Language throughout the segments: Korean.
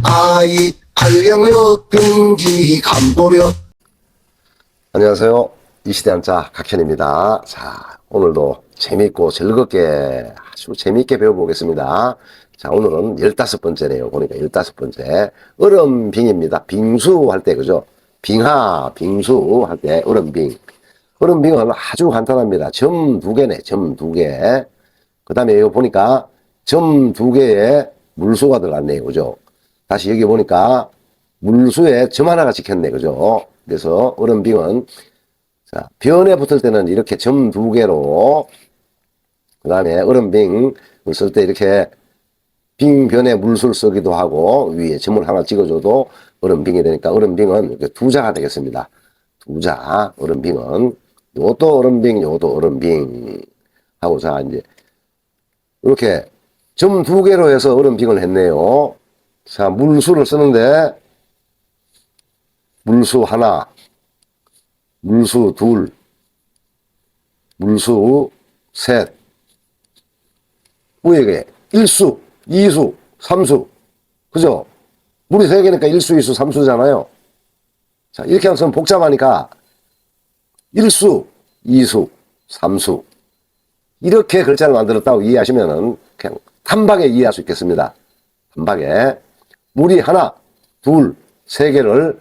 아이 한량력 빙기 감도력. 안녕하세요. 이시대 한자 각현입니다. 자, 오늘도 재미있고 즐겁게 아주 재미있게 배워보겠습니다. 자, 오늘은 15번째네요. 보니까 15번째. 얼음빙입니다. 빙수 할 때, 그죠? 빙하, 빙수 할 때 얼음빙. 얼음빙은 아주 간단합니다. 점 2개네, 점 2개. 그 다음에 이거 보니까 점 2개에 물수가 들어갔네요. 그죠? 다시 여기 보니까 물수에 점 하나가 찍혔네. 그죠? 그래서 얼음빙은 자, 변에 붙을 때는 이렇게 점 2개로 그 다음에 얼음빙을 쓸 때 이렇게 빙변에 물수를 쓰기도 하고 위에 점을 하나 찍어줘도 얼음빙이 되니까 얼음빙은 이렇게 2자가 되겠습니다. 2자 얼음빙은 요것도 얼음빙 요것도 얼음빙 하고 자 이제 이렇게 점 2개로 해서 얼음빙을 했네요. 자, 물수를 쓰는데 물수 하나, 물수 둘, 물수 셋, 위에 1수, 2수, 3수, 그죠? 물이 3개니까 1수, 2수, 3수잖아요. 자, 이렇게 하면 복잡하니까 1수, 2수, 3수 이렇게 글자를 만들었다고 이해하시면은 그냥 단박에 이해할 수 있겠습니다. 단박에 물이 하나, 둘, 3개를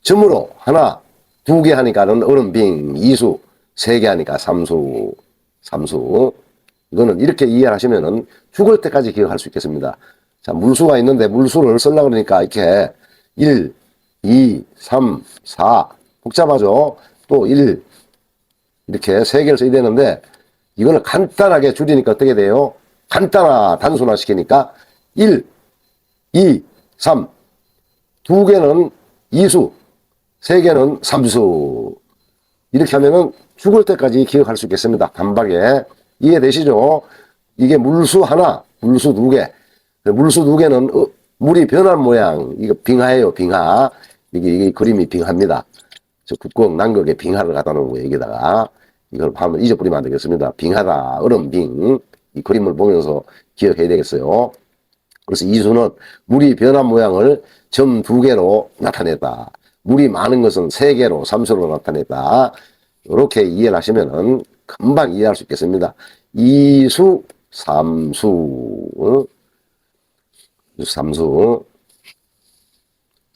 점으로 하나, 2개 하니까는 얼음빙 2수, 3개 하니까 3수, 3수. 이거는 이렇게 이해하시면은 죽을 때까지 기억할 수 있겠습니다. 자, 물수가 있는데 물수를 쓰려고 그러니까 이렇게 1, 2, 3, 4 복잡하죠? 또 1 이렇게 3개를 써야 되는데 이거는 간단하게 줄이니까 어떻게 돼요? 단순화 시키니까 1, 2, 3 2개는 2수 3개는 3수 이렇게 하면은 죽을 때까지 기억할 수 있겠습니다. 단박에 이해되시죠? 이게 물수 하나, 물수 2개. 물수 2개는 물이 변한 모양. 이거 빙하예요, 빙하. 이게 그림이 빙하입니다. 저 국공 남극에 빙하를 갖다 놓은 거예요, 여기다가. 이걸 한번 잊어버리면 안 되겠습니다. 빙하다, 얼음빙. 이 그림을 보면서 기억해야 되겠어요. 그래서 이수는 물이 변한 모양을 점 2개로 나타냈다. 물이 많은 것은 3개로, 3수로 나타냈다. 이렇게 이해를 하시면은 금방 이해할 수 있겠습니다. 2수, 3수, 3수.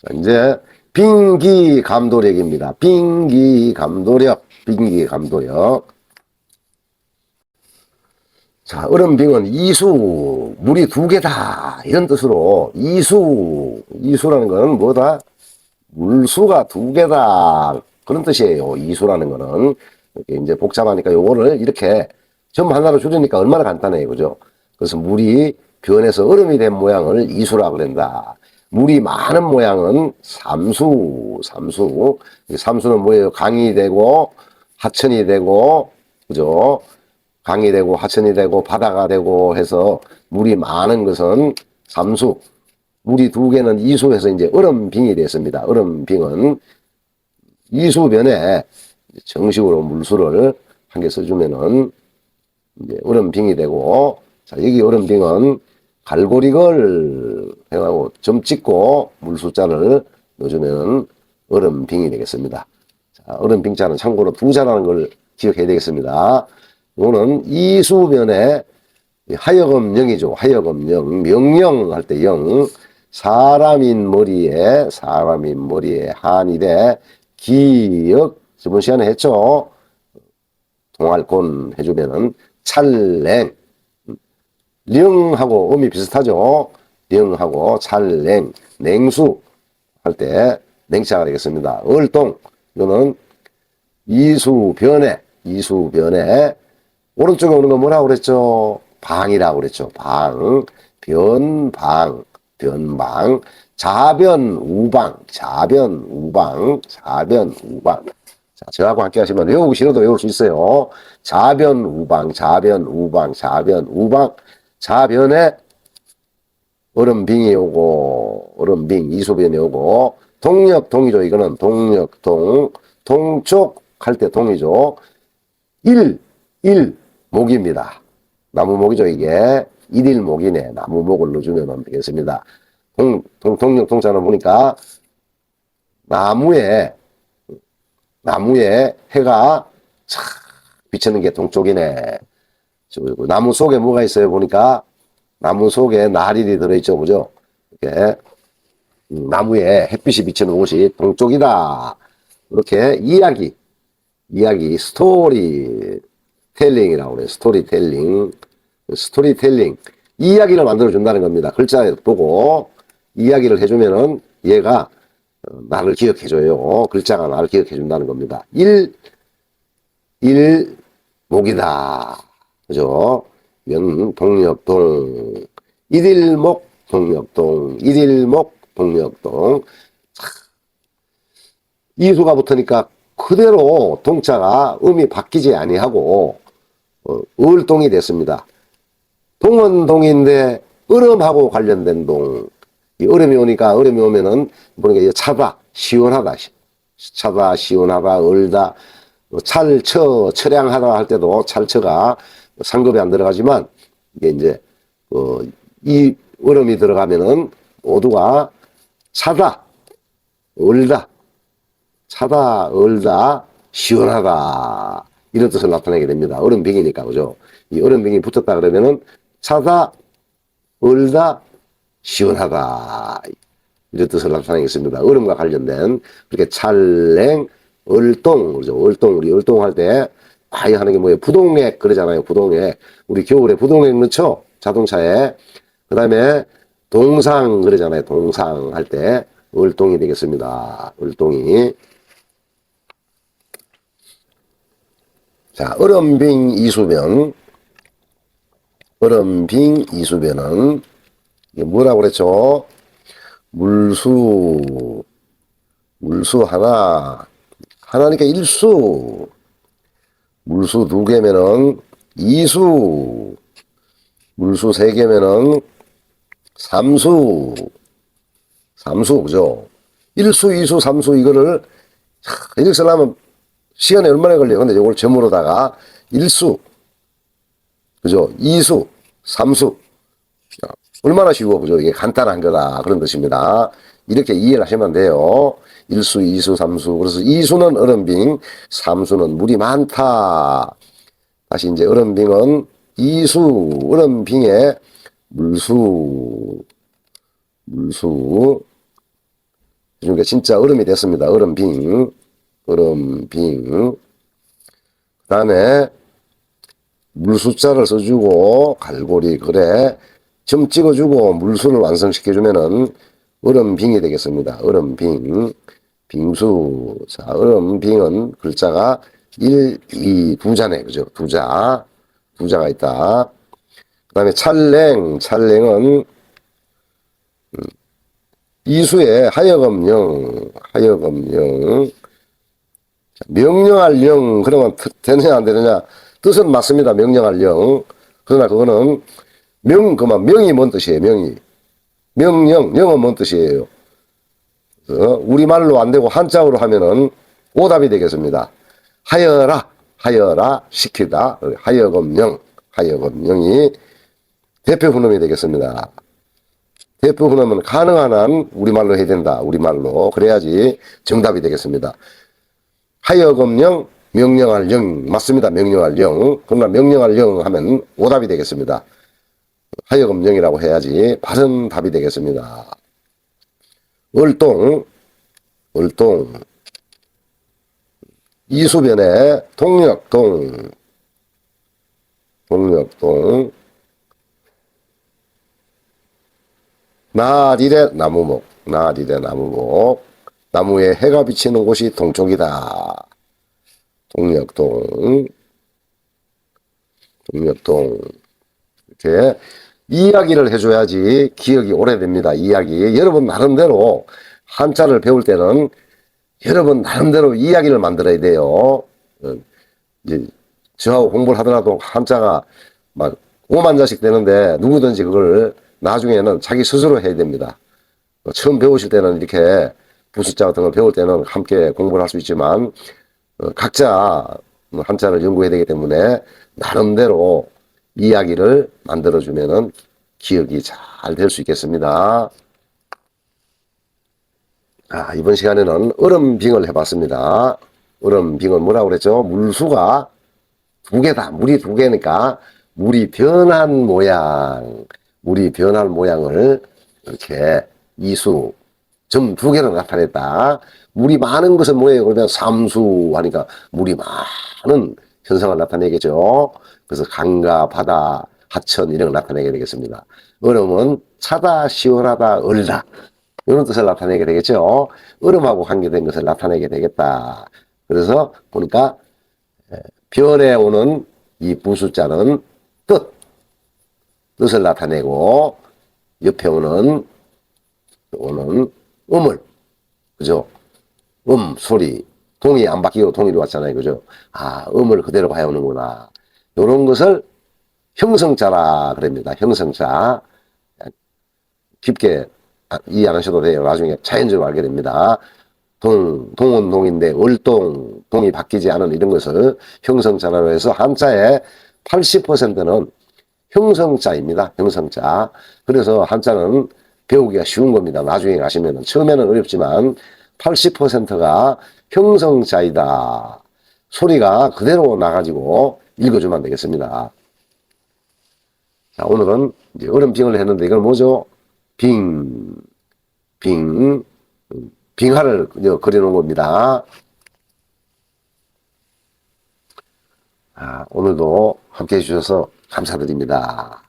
자, 이제 빙기감도력입니다. 빙기감도력, 빙기감도력. 자, 얼음빙은 이수, 물이 2개다. 이런 뜻으로 이수라는 거는 뭐다? 물수가 2개다. 그런 뜻이에요. 이수라는 거는. 이렇게 이제 복잡하니까 요거를 이렇게 점 하나로 줄이니까 얼마나 간단해요. 그죠? 그래서 물이 변해서 얼음이 된 모양을 이수라고 그런다. 물이 많은 모양은 삼수. 삼수는 뭐예요? 강이 되고, 하천이 되고, 그죠? 강이 되고, 하천이 되고, 바다가 되고 해서 물이 많은 것은 삼수. 물이 2개는 이수해서 이제 얼음빙이 됐습니다. 얼음빙은 이수변에 정식으로 물수를 한 개 써주면은 이제 얼음빙이 되고, 자, 여기 얼음빙은 갈고리걸 해가지고 점 찍고 물수자를 넣어주면 얼음빙이 되겠습니다. 자, 얼음빙자는 참고로 2자라는 걸 기억해야 되겠습니다. 이거는 이수변에 하여금영이죠. 하여금영. 명령 할 때 영. 사람인 머리에 한일에 기역 저번 시간에 했죠. 동할곤 해주면은 찰랭. 령하고 음이 비슷하죠. 령하고 찰랭. 냉수 할 때 냉자가 되겠습니다. 얼동 이거는 이수변에 오른쪽에 오는 거 뭐라고 그랬죠? 방이라고 그랬죠. 방. 변방. 자변우방. 자, 저하고 함께 하시면 외우기 싫어도 외울 수 있어요. 자변우방. 자변에 얼음빙이 오고, 얼음빙, 이수변이 오고, 동력동이죠. 이거는 동력동. 동쪽 할 때 동이죠. 목입니다. 나무목이죠, 이게. 일일목이네. 나무목을 넣어주면 되겠습니다. 동력 동자는 보니까 나무에 해가 착 비치는 게 동쪽이네. 나무 속에 뭐가 있어요? 보니까 나무 속에 나릴이 들어있죠. 그죠? 이렇게 나무에 햇빛이 비치는 곳이 동쪽이다. 이렇게 이야기, 스토리 텔링이라고 그래요. 스토리텔링. 이야기를 만들어준다는 겁니다. 글자에 보고 이야기를 해주면은 얘가 나를 기억해줘요. 글자가 나를 기억해준다는 겁니다. 일목이다. 그죠? 이건 동력동. 일일목 동력동. 이수가 붙으니까 그대로 동자가 음이 바뀌지 아니하고 을동이 됐습니다. 동은 동인데 얼음하고 관련된 동. 이 얼음이 오면은 보니까 차다, 시원하다, 얼다, 처량하다 할 때도 찰처가 상급에 안 들어가지만 이게 이제 이 얼음이 들어가면은 모두가 차다, 얼다, 시원하다 이런 뜻을 나타내게 됩니다. 얼음빙이니까 그죠? 이 얼음빙이 붙었다 그러면은 차다, 얼다, 시원하다 이런 뜻을 나타내겠습니다. 얼음과 관련된 그렇게 찰랭, 얼동, 그죠? 우리 얼동할 때 많이 하는 게 뭐예요? 부동액 그러잖아요. 부동액. 우리 겨울에 부동액 넣죠? 자동차에. 그 다음에 동상 그러잖아요. 동상 할 때 얼동이 되겠습니다. 얼동이. 자, 얼음빙 이수변은 이게 뭐라고 그랬죠? 물수 하나니까 일수, 물수 2개면은 이수, 물수 3개면은 삼수, 그죠? 일수, 이수, 삼수 이거를 이렇게 쓰려면 시간이 얼마나 걸려요? 근데 이걸 점으로다가 일수, 그죠? 이수, 삼수. 얼마나 쉬워, 그죠? 이게 간단한 거다. 그런 뜻입니다. 이렇게 이해를 하시면 돼요. 일수, 이수, 삼수. 그래서 이수는 얼음빙, 삼수는 물이 많다. 다시 이제 얼음빙은 이수, 얼음빙에 물수. 그러니까 진짜 얼음이 됐습니다. 얼음빙. 그 다음에 물수자를 써주고 갈고리 그래 점 찍어주고 물수를 완성시켜주면은 얼음빙이 되겠습니다. 얼음빙, 빙수. 자, 얼음빙은 글자가 1, 2, 2자네. 그죠? 2자가 있다. 그 다음에 찰랭은 이수의 하여금령. 명령할 령, 그러면 되느냐 안 되느냐? 뜻은 맞습니다. 명령할 령. 그러나 그거는 명이 뭔 뜻이에요? 영은 뭔 뜻이에요? 우리말로 안 되고 한자어로 하면은 오답이 되겠습니다. 하여라, 시키다. 하여금령이 대표 훈음이 되겠습니다. 대표 훈음은 가능한 한 우리말로 해야 된다. 우리말로. 그래야지 정답이 되겠습니다. 하여금령, 명령할 령. 맞습니다. 명령할 령. 그러나 명령할 령 하면 오답이 되겠습니다. 하여금령이라고 해야지 바른 답이 되겠습니다. 얼동. 이수변에 동력동. 나릴의 나무목. 나무에 해가 비치는 곳이 동쪽이다. 동력동. 이렇게 이야기를 해줘야지 기억이 오래됩니다. 이야기. 여러분 나름대로 한자를 배울 때는 여러분 나름대로 이야기를 만들어야 돼요. 이제 저하고 공부를 하더라도 한자가 막 5만 자씩 되는데 누구든지 그걸 나중에는 자기 스스로 해야 됩니다. 처음 배우실 때는 이렇게 부숫자 같은 걸 배울 때는 함께 공부를 할 수 있지만 각자 한자를 연구해야 되기 때문에 나름대로 이야기를 만들어주면은 기억이 잘 될 수 있겠습니다. 이번 시간에는 얼음빙을 해봤습니다. 얼음빙은 뭐라고 그랬죠? 물수가 두 개다. 물이 두 개니까 물이 변한 모양을 이렇게 이수, 점 두 개로 나타냈다. 물이 많은 것은 뭐예요? 그러면 삼수 하니까 물이 많은 현상을 나타내겠죠. 그래서 강과 바다, 하천 이런 걸 나타내게 되겠습니다. 얼음은 차다, 시원하다, 얼다. 이런 뜻을 나타내게 되겠죠. 얼음하고 관계된 것을 나타내게 되겠다. 그래서 보니까 별에 오는 이 부숫자는 뜻을 나타내고 옆에 오는 음을, 그죠? 소리, 동이 안 바뀌고 동이로 왔잖아요. 그죠? 음을 그대로 봐오는구나. 이런 것을 형성자라 그럽니다. 형성자. 깊게 이해 안 하셔도 돼요. 나중에 자연적으로 알게 됩니다. 동은 동인데 동이 바뀌지 않은 이런 것을 형성자라고 해서 한자의 80%는 형성자입니다. 형성자. 그래서 한자는 배우기가 쉬운 겁니다. 나중에 가시면 처음에는 어렵지만 80%가 형성자이다. 소리가 그대로 나가지고 읽어주면 되겠습니다. 자, 오늘은 이제 얼음빙을 했는데 이건 뭐죠? 빙하를 그려놓은 겁니다. 오늘도 함께 해주셔서 감사드립니다.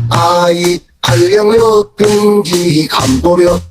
아이 한량력 금기 감보력